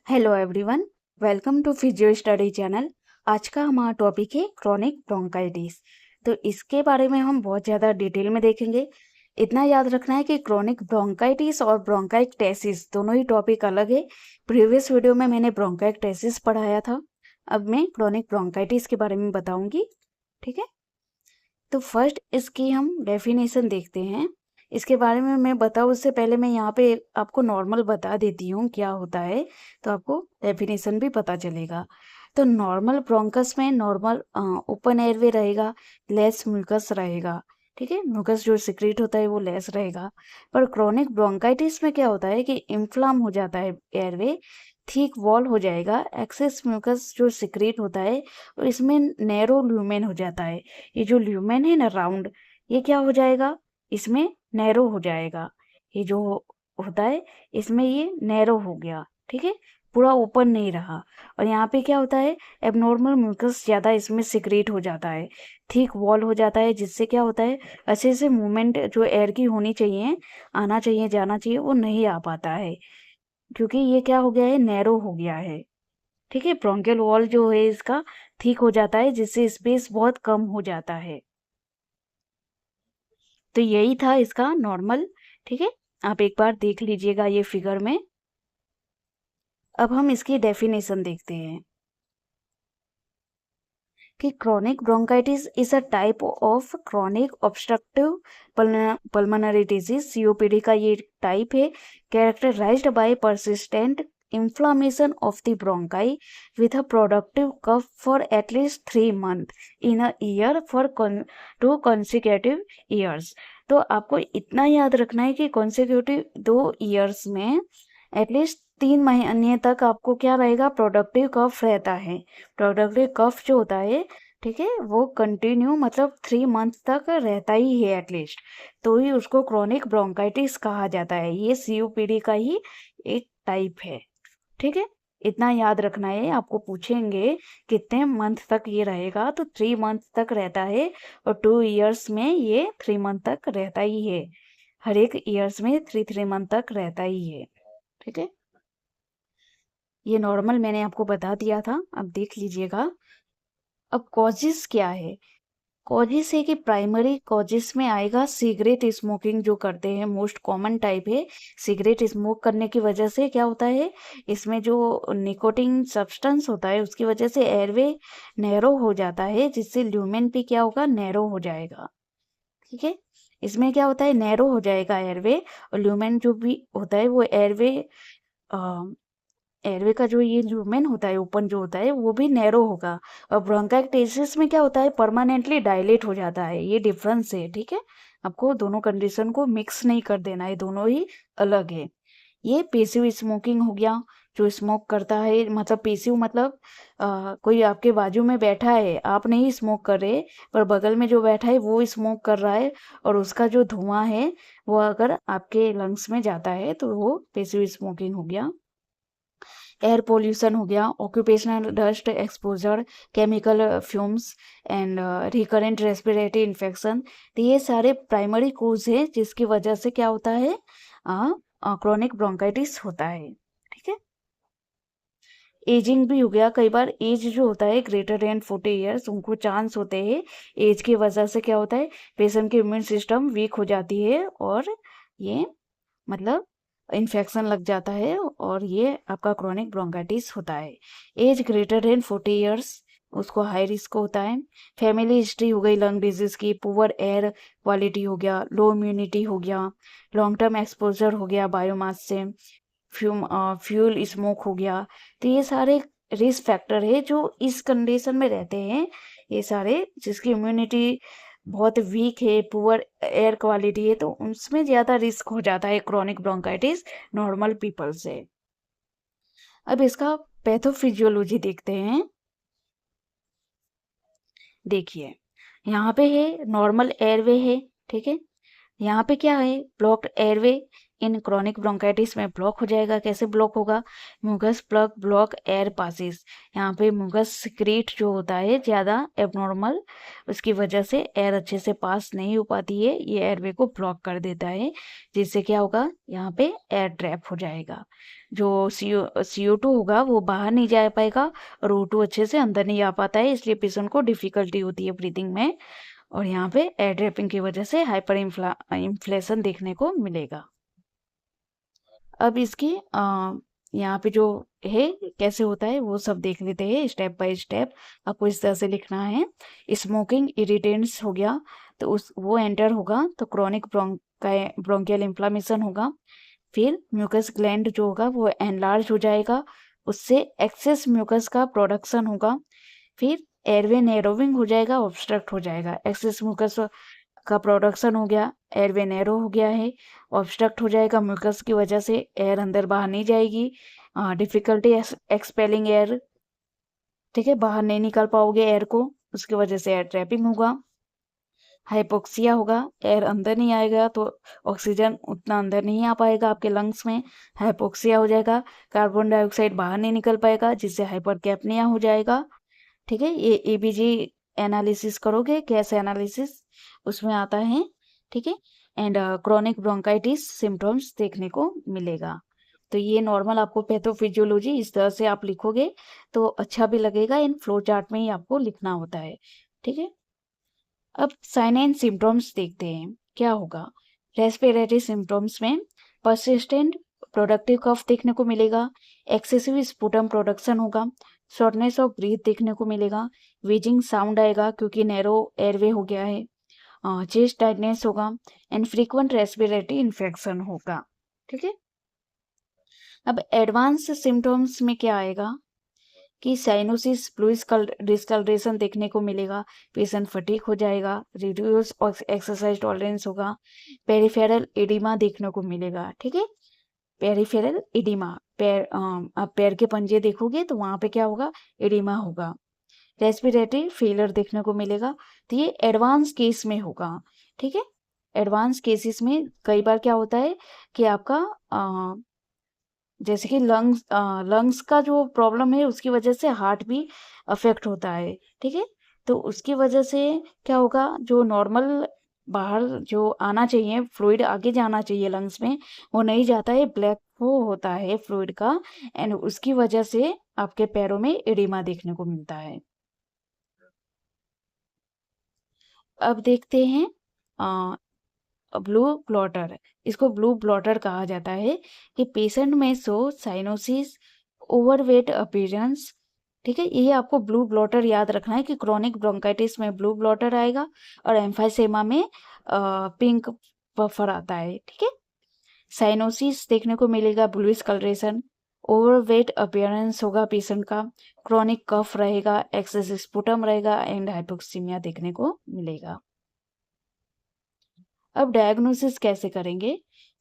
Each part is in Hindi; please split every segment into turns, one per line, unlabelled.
Hello everyone, welcome to physio study channel. आज का हमारा टॉपिक है क्रॉनिक ब्रोंकाइटिस। तो इसके बारे में हम बहुत ज़्यादा डिटेल में देखेंगे। इतना याद रखना है कि क्रॉनिक ब्रोंकाइटिस और ब्रोंकाइटिस दोनों ही टॉपिक अलग है। प्रीवियस वीडियो में मैंने ब्रोंकाइटिस पढ़ाया था, अब मैं क्रॉनिक ब्रोंकाइटिस के बारे में बताऊंगी। ठीक है, तो फर्स्ट इसकी हम डेफिनेशन देखते हैं। इसके बारे में मैं बताऊँ उससे पहले मैं यहाँ पे आपको नॉर्मल बता देती हूँ क्या होता है, तो आपको डेफिनेशन भी पता चलेगा। तो नॉर्मल ब्रोंकस में नॉर्मल ओपन एयरवे रहेगा, लेस म्यूकस रहेगा। ठीक है, म्यूकस जो सिक्रेट होता है वो लेस रहेगा। पर क्रॉनिक ब्रोंकाइटिस में क्या होता है कि इन्फ्लाम हो जाता है एयरवे, थिक वॉल हो जाएगा, एक्सेस म्यूकस जो सिक्रेट होता है और इसमें नैरो ल्यूमेन हो जाता है। ये जो ल्यूमेन है ना राउंड, ये क्या हो जाएगा, इसमें नैरो हो जाएगा। ये जो होता है इसमें ये नैरो हो गया। ठीक है, पूरा ओपन नहीं रहा। और यहाँ पे क्या होता है, एबनॉर्मल म्यूकस ज़्यादा इसमें सिक्रेट हो जाता है, थिक वॉल हो जाता है, जिससे क्या होता है अच्छे से मूवमेंट जो एयर की होनी चाहिए, आना चाहिए जाना चाहिए, वो नहीं आ पाता है, क्योंकि ये क्या हो गया है, नैरो हो गया है। ठीक है, ब्रोंकियल वॉल जो है इसका ठीक हो जाता है, जिससे स्पेस बहुत कम हो जाता है। तो यही था इसका नॉर्मल। ठीक है, आप एक बार देख लीजिएगा ये फिगर में। अब हम इसकी डेफिनेशन देखते हैं कि chronic bronchitis is a type of chronic obstructive pulmonary disease. COPD का ये टाइप है, characterized by persistent inflammation of the bronchi with a productive cough for at least 3 months in a year for 2 consecutive years। तो आपको इतना याद रखना है कि consecutive 2 years में एटलीस्ट 3 महीने तक आपको क्या रहेगा, प्रोडक्टिव कफ रहता है। प्रोडक्टिव कफ जो होता है, ठीक है, वो कंटिन्यू मतलब 3 मंथ तक रहता ही है एटलीस्ट, तो ही उसको क्रॉनिक ब्रोंकाइटिस कहा जाता है। ये सीओपीडी का ही एक टाइप है। ठीक है, इतना याद रखना है। आपको पूछेंगे कितने मंथ तक ये रहेगा, तो 3 मंथ तक रहता है, और 2 इयर्स में ये 3 मंथ तक रहता ही है। हर एक ईयर्स में 3 मंथ तक रहता ही है। ठीक है, ये नॉर्मल मैंने आपको बता दिया था, अब देख लीजिएगा। अब कॉजेस क्या है, कॉजेस है कि प्राइमरी कॉजेस में आएगा सिगरेट स्मोकिंग जो करते हैं, मोस्ट कॉमन टाइप है। सिगरेट स्मोक करने की वजह से क्या होता है, इसमें जो निकोटिन सब्सटेंस होता है उसकी वजह से एयरवे नैरो हो जाता है, जिससे ल्यूमेन भी क्या होगा, नैरो हो जाएगा। ठीक है, इसमें क्या होता है, नैरो हो जाएगा एयरवे, और ल्यूमेन जो भी होता है वो एयरवे एयरवे का जो ये ल्यूमेन होता है ओपन जो होता है वो भी नैरो होगा। और ब्रोंकाइटिस में क्या होता है, परमानेंटली डायलेट हो जाता है। ये डिफरेंस है। ठीक है, आपको दोनों कंडीशन को मिक्स नहीं कर देना है, दोनों ही अलग है। ये पेसिव स्मोकिंग हो गया, जो स्मोक करता है, मतलब पेसिव मतलब कोई आपके बाजू में बैठा है, आप नहीं स्मोक कर रहे, पर बगल में जो बैठा है वो स्मोक कर रहा है, और उसका जो धुआं है वो अगर आपके लंग्स में जाता है तो वो पेसिव स्मोकिंग हो गया। एयर पोल्यूशन हो गया, occupational dust exposure, chemical fumes and recurrent respiratory infection. तो ये सारे प्राइमरी कोज है जिसकी वजह से क्या होता है, क्रॉनिक ब्रोंकाइटिस होता है। ठीक है, एजिंग भी हो गया। कई बार एज जो होता है ग्रेटर देन 40 ईयर्स, उनको चांस होते हैं एज की वजह से क्या होता है, पेशेंट की इम्यून सिस्टम वीक हो जाती है, और ये मतलब इन्फेक्शन लग जाता है, और ये आपका क्रॉनिक ब्रोंकाइटिस होता है। एज ग्रेटर देन 40 ईयर्स, उसको हाई रिस्क होता है। फैमिली हिस्ट्री हो गई लंग डिजीज की, पुअर एयर क्वालिटी हो गया, लो इम्यूनिटी हो गया, लॉन्ग टर्म एक्सपोजर हो गया बायोमास से, फ्यूल स्मोक हो गया। तो ये सारे रिस्क फैक्टर है जो इस कंडीशन में रहते हैं, ये सारे जिसकी इम्यूनिटी बहुत वीक है, पुअर एयर क्वालिटी है, तो उसमें ज़्यादा रिस्क हो जाता है क्रॉनिक ब्रोंकाइटिस नॉर्मल पीपल से। अब इसका पैथोफिजियोलॉजी देखते हैं। देखिए, यहाँ पे है नॉर्मल एयरवे है। ठीक है, यहाँ पे क्या है, ब्लॉक्ड एयरवे, इन क्रॉनिक ब्रोंकाइटिस में ब्लॉक हो जाएगा। कैसे ब्लॉक होगा? Mucus plug block air passes. यहाँ पे म्यूकस सिक्रीट जो होता है ज़्यादा एबनॉर्मल, उसकी वजह से एयर अच्छे से पास नहीं हो पाती है, ये एयरवे को ब्लॉक कर देता है, जिससे क्या होगा? यहाँ पे एयर ट्रैप हो जाएगा। जो CO2 होगा वो बाहर नहीं जा पाएगा और O2 अच्छे से अंदर नहीं आ पाता है, इसलिए पेशेंट को डिफिकल्टी होती है ब्रीथिंग में, और यहाँ पे एयर ट्रैपिंग की वजह से हाइपर इन्फ्लेशन देखने को मिलेगा। अब इसकी यहाँ पे जो है कैसे होता है वो सब देख लेते हैं स्टेप बाय स्टेप। आपको इस तरह से लिखना है। स्मोकिंग इरिटेंट्स हो गया तो वो एंटर होगा तो क्रॉनिक ब्रोंकियल इन्फ्लामेशन होगा। फिर म्यूकस ग्लैंड जो होगा वो एनलार्ज हो जाएगा, उससे एक्सेस म्यूकस का प्रोडक्शन होगा। फिर एयरवे नैरोविंग हो जाएगा, ऑब्स्ट्रक्ट हो जाएगा। एक्सेस म्यूकस का प्रोडक्शन हो गया, एयरवे नैरो हो गया है, ऑब्स्ट्रक्ट हो जाएगा म्यूकस की वजह से, एयर अंदर बाहर नहीं जाएगी। डिफिकल्टी एक्सपेलिंग एयर, ठीक है, बाहर नहीं निकाल पाओगे एयर को, उसकी वजह से एयर ट्रैपिंग होगा। हाइपोक्सिया होगा, एयर अंदर नहीं आएगा तो ऑक्सीजन उतना अंदर नहीं आ पाएगा आपके लंग्स में, हाइपोक्सिया हो जाएगा। कार्बन डाइऑक्साइड बाहर नहीं निकल पाएगा, जिससे हाइपरकैप्निया हो जाएगा। ठीक है, ये ABG एनालिसिस करोगे, गैस एनालिसिस, उसमें आता है। ठीक है, एंड क्रॉनिक ब्रोंकाइटिस सिम्टम्स देखने को मिलेगा। तो ये नॉर्मल आपको पैथोफिजियोलॉजी इस तरह से आप लिखोगे तो अच्छा भी लगेगा, इन फ्लो चार्ट में ही आपको लिखना होता है। ठीक है, अब साइन एंड सिम्टम्स देखते हैं क्या होगा। रेस्पिरेटरी सिम्टम्स में परसिस्टेंट प्रोडक्टिव कफ देखने को मिलेगा, एक्सेसिव स्पुटम प्रोडक्शन होगा, शॉर्टनेस ऑफ ब्रीथ देखने को मिलेगा, वीजिंग साउंड आएगा क्योंकि नैरो एयरवे हो गया है, चेस्ट टाइटनेस होगा एंड फ्रीक्वेंट रेस्पिरेटरी इन्फेक्शन होगा। ठीक है, अब एडवांस सिम्टम्स में क्या आएगा कि साइनोसिस, फ्लूइड डिस्कलरेशन देखने को मिलेगा, पेशेंट फटीक हो जाएगा, रिड्यूस एक्सरसाइज टॉलरेंस होगा, पेरिफेरल एडिमा देखने को मिलेगा। ठीक है, पेरिफेरल एडिमा, आप पैर के पंजे देखोगे तो वहां पे क्या होगा? एडिमा होगा। रेस्पिरेटरी फेलियर देखने को मिलेगा, तो ये एडवांस केस में होगा। ठीक है, एडवांस केसेस में कई बार क्या होता है कि आपका जैसे कि लंग्स का जो प्रॉब्लम है उसकी वजह से हार्ट भी अफेक्ट होता है। ठीक है, तो उसकी वजह से क्या होगा? जो नॉर्मल बाहर जो आना चाहिए फ्लूइड, आगे जाना चाहिए लंग्स में, वो नहीं जाता है, ब्लैक वो होता है फ्लूइड का, एंड उसकी वजह से आपके पैरों में एडिमा देखने को मिलता है। अब देखते हैं ब्लू ब्लॉटर। इसको ब्लू ब्लॉटर कहा जाता है कि पेशेंट में शो साइनोसिस, ओवरवेट अपीयरेंस। ठीक है, ये आपको ब्लू ब्लॉटर याद रखना है कि क्रॉनिक ब्रोंकाइटिस में ब्लू ब्लॉटर आएगा और एम्फाइसेमा में पिंक पफर आता है। ठीक है, साइनोसिस देखने को मिलेगा, ब्लूइश कलरेशन, ओवरवेट अपीयरेंस होगा पेशेंट का, क्रॉनिक कफ रहेगा, एक्सेस स्पुटम रहेगा एंड हाइपोक्सीमिया देखने को मिलेगा। अब डायग्नोसिस कैसे करेंगे?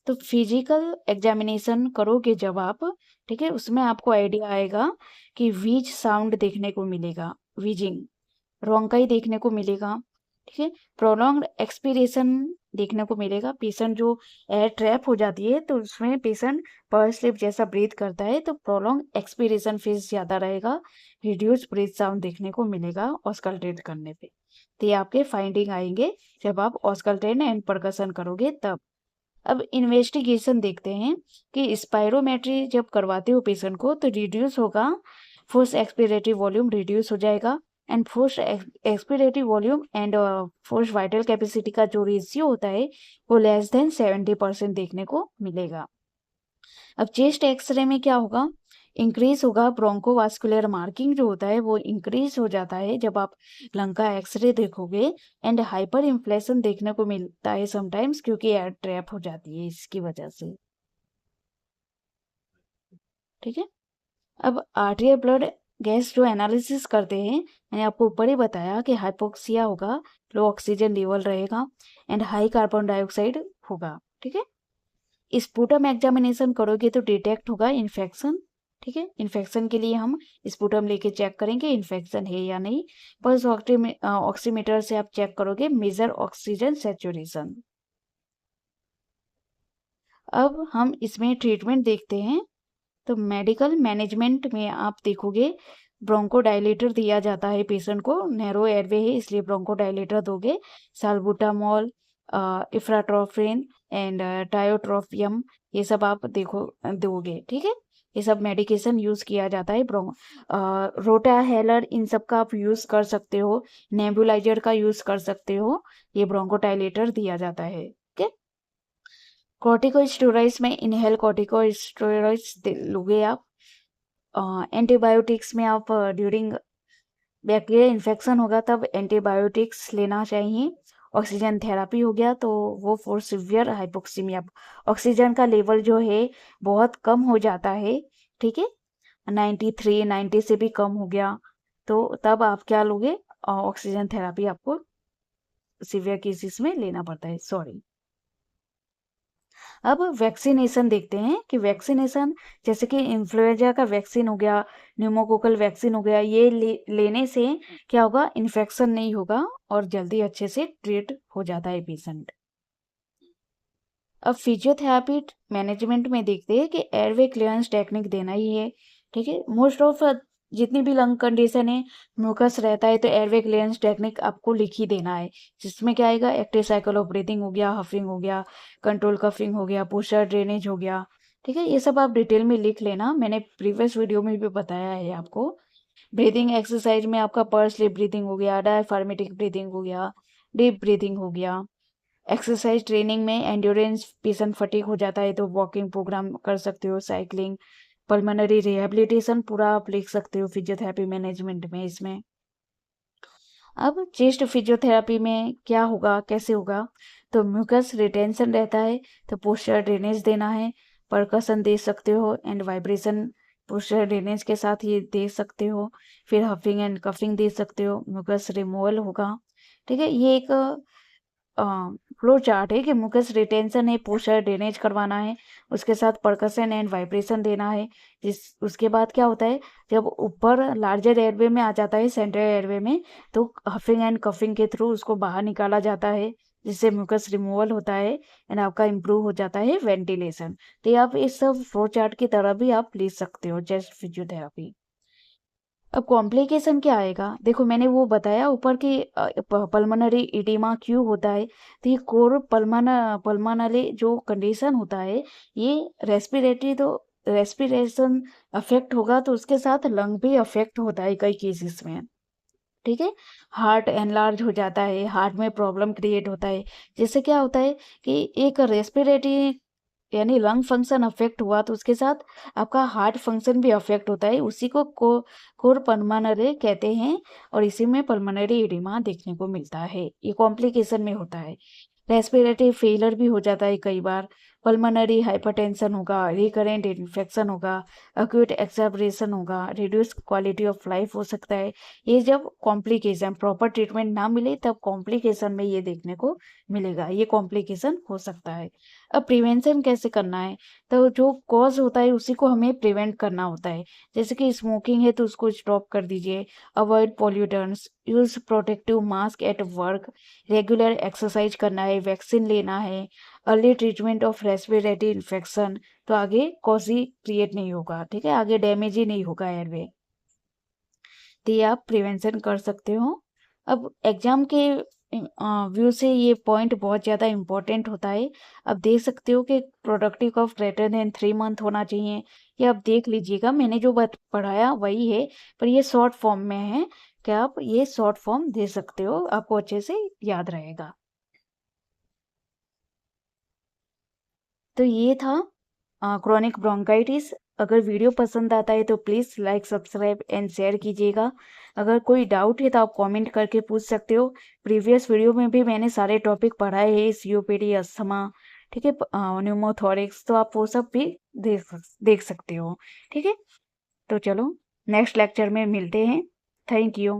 तो फिजिकल एग्जामिनेशन करोगे जब आप, ठीक है, उसमें आपको आइडिया आएगा कि वीज साउंड देखने को मिलेगा, वीजिंग, रोंकाई देखने को मिलेगा। ठीक है, प्रोलॉन्ग्ड एक्सपीरेशन देखने को मिलेगा, पेशेंट जो एयर ट्रैप हो जाती है तो उसमें पेशेंट पर स्लिप जैसा ब्रीथ करता है तो प्रोलॉन्ग एक्सपीरेशन फेज ज़्यादा रहेगा, रिड्यूस ब्रीथ साउंड देखने को मिलेगा ऑस्कल्टेट करने पे। तो ये आपके फाइंडिंग आएंगे जब आप ऑस्कल्टेट एंड परकशन करोगे तब। अब इन्वेस्टिगेशन देखते हैं कि स्पायरोमेट्री जब करवाते हो पेशेंट को तो रिड्यूस होगा, फोर्स एक्सपिरेटरी वॉल्यूम रिड्यूस हो जाएगा, and force expiratory volume and force vital capacity का जो रेशियो होता है वो लेस देन 70% देखने को मिलेगा। अब चेस्ट एक्सरे में क्या होगा? इंक्रीज होगा, ब्रोंकोवास्कुलर मार्किंग जो होता है वो इंक्रीज हो जाता है जब आप लंग का एक्सरे देखोगे, एंड हाइपर इन्फ्लेशन देखने को मिलता है समटाइम्स क्योंकि एयर ट्रैप हो जाती है इसकी वजह से। ठीक है, अब आर्टियल ब्लड गैस जो एनालिसिस करते हैं, मैंने आपको ऊपर ही बताया कि हाइपोक्सिया होगा, लो ऑक्सीजन लेवल रहेगा एंड हाई कार्बन डाइऑक्साइड होगा। ठीक है, स्पुटम एग्जामिनेशन करोगे तो डिटेक्ट होगा इन्फेक्शन। ठीक है, इन्फेक्शन के लिए हम स्पुटम लेके चेक करेंगे इन्फेक्शन है या नहीं। पल्स ऑक्सीमीटर से आप चेक करोगे मेजर ऑक्सीजन सेचुरेशन। अब हम इसमें ट्रीटमेंट देखते हैं। तो मेडिकल मैनेजमेंट में आप देखोगे ब्रोंकोडायलेटर दिया जाता है पेशेंट को, नैरो एयरवे है इसलिए ब्रोंकोडायलेटर दोगे, साल्बुटामॉल, इफ्राट्रोफिन एंड टायोट्रोपियम, ये सब आप दोगे, ठीक है। ये सब मेडिकेशन यूज किया जाता है। रोटाहेलर इन सब का आप यूज कर सकते हो, नेबुलाइजर का यूज कर सकते हो, ये ब्रोंकोडायलेटर दिया जाता है, ठीक है। कॉर्टिकोस्टेरॉइड्स में इनहेल कॉर्टिकोस्टेरॉइड्स लोगे आप। एंटीबायोटिक्स में आप ड्यूरिंग बैक्टीरियल इन्फेक्शन होगा तब एंटीबायोटिक्स लेना चाहिए। ऑक्सीजन थेरापी हो गया तो वो फॉर सीवियर हाइपोक्सीमिया, ऑक्सीजन का लेवल जो है बहुत कम हो जाता है, ठीक है, 93 90 से भी कम हो गया, तो तब आप क्या लोगे, ऑक्सीजन थेरापी आपको सीवियर केसेस में लेना पड़ता है, सॉरी। अब वैक्सीनेशन देखते हैं कि वैक्सीनेशन जैसे कि इन्फ्लुएंजा का वैक्सीन हो गया, न्यूमोकोकल वैक्सीन हो गया, ये लेने से क्या होगा, इन्फेक्शन नहीं होगा और जल्दी अच्छे से ट्रीट हो जाता है पेशेंट। अब फिजियोथेरापी मैनेजमेंट में देखते हैं कि एयरवे क्लियरेंस टेक्निक देना ही है, ठीक है। मोस्ट ऑफ जितनी भी लंग कंडीशन है, म्यूकस रहता है तो एयरवे क्लियरेंस टेक्निक आपको लिख ही देना है, जिसमें क्या आएगा, एक्टिव साइकिल ऑफ ब्रीथिंग हो गया, हफिंग हो गया, कंट्रोल कफिंग हो गया, पुशर ड्रेनेज हो गया, ठीक है। ये सब आप डिटेल में लिख लेना, मैंने प्रीवियस वीडियो में भी बताया है आपको। ब्रीदिंग एक्सरसाइज में आपका पर स्लिप ब्रीदिंग हो गया, डायफार्मेटिक ब्रीदिंग हो गया, डीप ब्रीदिंग हो गया। एक्सरसाइज ट्रेनिंग में एंड्योरेंस पेशेंट फटीग हो जाता है तो वॉकिंग प्रोग्राम कर सकते हो, साइकिलिंग, पल्मोनरी रिहेबिलिटेशन पूरा आप लिख सकते हो फिजियोथेरेपी मैनेजमेंट में इसमें। अब चेस्ट फिजियोथेरेपी में क्या होगा, कैसे होगा, तो म्यूकस रिटेंशन रहता है तो पोस्चर ड्रेनेज देना है, परकसन दे सकते हो एंड वाइब्रेशन पोस्चर ड्रेनेज के साथ ये दे सकते हो, फिर हफिंग एंड कफिंग दे सकते हो, म्यूकस रिमूवल होगा, ठीक है। ये एक फ्लो चार्ट है कि मुकस रिटेंशन है, पोस्चर ड्रेनेज करवाना है, उसके साथ परकसन एंड वाइब्रेशन देना है। जिस उसके बाद क्या होता है, जब ऊपर लार्जर एयरवे में आ जाता है, सेंट्रल एयरवे में, तो हफिंग एंड कफिंग के थ्रू उसको बाहर निकाला जाता है, जिससे म्यूकस रिमूवल होता है एंड आपका इम्प्रूव हो जाता है वेंटिलेशन। तो आप इस सब फ्लो चार्ट की तरह भी आप ले सकते हो चेस्ट फिजियोथेरेपी। अब कॉम्प्लिकेशन क्या आएगा, देखो मैंने वो बताया ऊपर कि पल्मोनरी इडिमा क्यों होता है, तो ये कोर पल्मोनरी जो कंडीशन होता है, ये रेस्पिरेटरी, तो रेस्पिरेशन अफेक्ट होगा तो उसके साथ लंग भी अफेक्ट होता है कई केसेस में, ठीक है। हार्ट एनलार्ज हो जाता है, हार्ट में प्रॉब्लम क्रिएट होता है, जिससे क्या होता है कि एक रेस्पिरेटरी यानी लंग फंक्शन अफेक्ट हुआ तो उसके साथ आपका हार्ट फंक्शन भी अफेक्ट होता है, उसी को कोर पल्मोनरी कहते हैं और इसी में पल्मोनरी एडिमा देखने को मिलता है, ये कॉम्प्लिकेशन में होता है। रेस्पिरेटरी फेलर भी हो जाता है कई बार, पल्मोनरी हाइपरटेंशन होगा, रिकरेंट इन्फेक्शन होगा, अक्यूट एक्सेबरेशन होगा, रिड्यूस क्वालिटी ऑफ लाइफ हो सकता है। ये जब कॉम्प्लिकेशन प्रॉपर ट्रीटमेंट ना मिले तब कॉम्प्लिकेशन में ये देखने को मिलेगा, ये कॉम्प्लिकेशन हो सकता है। अब प्रिवेंशन कैसे करना है, तो जो कॉज होता है उसी को हमें प्रिवेंट करना होता है, जैसे कि स्मोकिंग है तो उसको स्टॉप कर दीजिए, avoid pollutants, use protective mask at work, regular exercise करना है, वैक्सीन लेना है, early treatment of respiratory infection, तो आगे कॉज ही क्रिएट नहीं होगा, ठीक है, आगे डैमेज ही नहीं होगा एयरवे, तो ये आप प्रिवेंशन कर सकते हो। अब एग्जाम के व्यू से ये पॉइंट बहुत ज़्यादा इम्पोर्टेंट होता है। अब देख सकते हो कि productive of greater than 3 month होना चाहिए, ये आप देख लीजिएगा, मैंने जो बात पढ़ाया वही है, पर ये शॉर्ट फॉर्म में है कि आप ये शॉर्ट फॉर्म दे सकते हो, आपको अच्छे से याद रहेगा। तो ये था क्रोनिक ब्रोंकाइटिस। अगर वीडियो पसंद आता है तो please like subscribe and share कीजिएगा। अगर कोई डाउट है तो आप कमेंट करके पूछ सकते हो। प्रीवियस वीडियो में भी मैंने सारे टॉपिक पढ़ाए हैं, सीओपीडी, अस्थमा, ठीक है, न्यूमोथोरिक्स, तो आप वो सब भी देख सकते हो, ठीक है। तो चलो नेक्स्ट लेक्चर में मिलते हैं। Thank you.